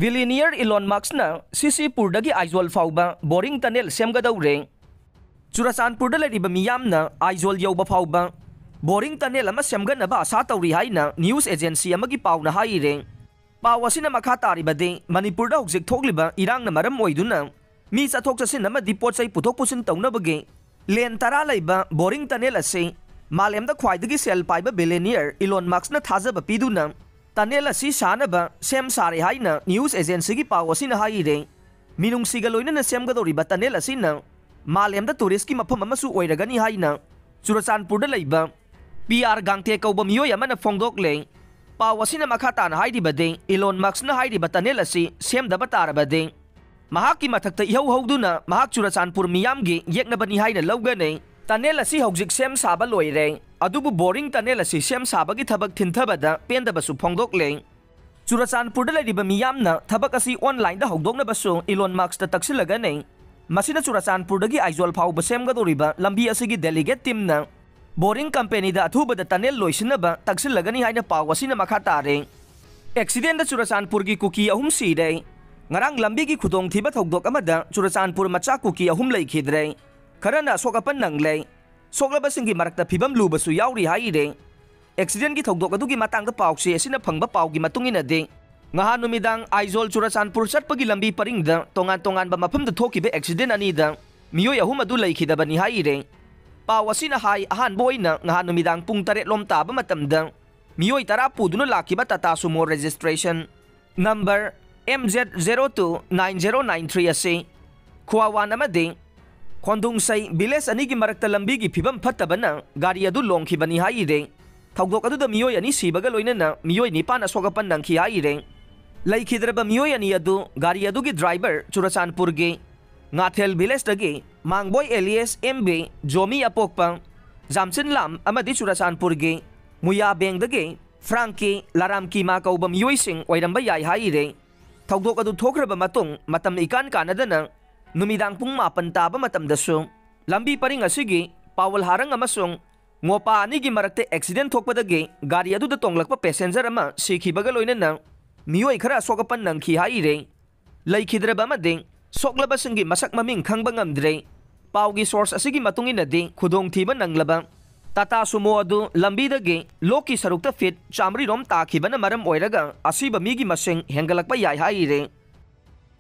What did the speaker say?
Billionaire Elon Musk na Sisipurdagi Aizawl fauba boring tunnel semgadawre. Churachandpurda leriba miyam na Aizawl yauba fauba boring tunnel ama semganaba asa tawri haina news agency amagi paw na haire. Paw asina makha taribade Manipurda hojik thogliba irang na maram oiduna mi chathok chasin amadi pochai puthok pusin tawnabage len tara laiba boring tunnel ase malemda khwaidagi sel paiba billionaire Elon Musk na thajaba piduna tunnel asi sanaba sem sare haina news agency gi paw asina haire. Minung sigaloina na semgadoriba tunnel asina malemda tourist ki mafam amasu oiragani haina Churachandpurda laiba PR gangte kauba miyoy amana phongdok le. Paw asina makata na hairibade Elon Musk na hairiba tunnel asi semdaba tarabade mahaki mathakta ihau hauduna mahak Churachandpur miyamgi yeknabani haina lawgane tunnel asi hojik sem saba loire adubu boring tunnel asi sem sabagi thabak thinthabada pendabasu phongdok le. Churachandpurda leriba miyamna thabak asi online da hogdoknabasu Elon Musk ta taksilagane masina Churachandpurdagi Aizawl fauba semgadoriba lambi asigi delegate team na boring company da athubada tunnel loisinaba taksilagani haina paw asina makha tare. Accident da Churachandpur gi kuki ahum sire ngarang lambi gi khudong thiba thogdok amada Churachandpur macha kuki ahum leikhidre kharana sokapan nangle soklabasingi marakta phibam lubasu yauri haire. Accident gi thogdok adugi matangda pawse asina phangba pawgi matungina de ngaha numidang Aizawl Churachandpur chatpagi lambi paringda tongan ba mafamda thokibe accident anida miyoy ahum adu leikhidabani haire. Paw asina hai ahan boyna ngaha numidang pung 8 lom taba matamda miyoy tara puduna lakiba Tata Sumo registration number MZ029093 ase Khuawan amade Khondung sai biles anigi marakta lambi gi phibam phattabana gari adu longkhibani haire. Thogdok adu da miyoy ani sibaga loinana miyoy nipan asogapan nangkhi haire. Laikhidraba miyoy ani adu gari adu gi driver Churachandpur gi Ngathel village dagi Mangboy Elias MB Jomi Apokpa Jamsin Lam amadi Churachandpur gi Muya Beng dagi Frankie Laramki ma kauba miyoy sing oiramba yai haire. Thogdok adu thokraba matung matam ikan kanadana numidang pung mapan taba matam dasu lambi paring asigi pawal harang amasung ngopa anigi marakte accident thokpadagi gari adu da tonglakpa passenger ama sikhibaga loinana miyoy khara sokapan nangkhi haire. Laikhidraba amading soklabasingi masak maming khangba ngamdre pawgi source asigi matunginadi khudong thiba nanglaba Tata Sumo adu lambi dagi loki sarukta fit chamri rom takhibana maram oiraga asiba migi masing hengalakpa yai haire.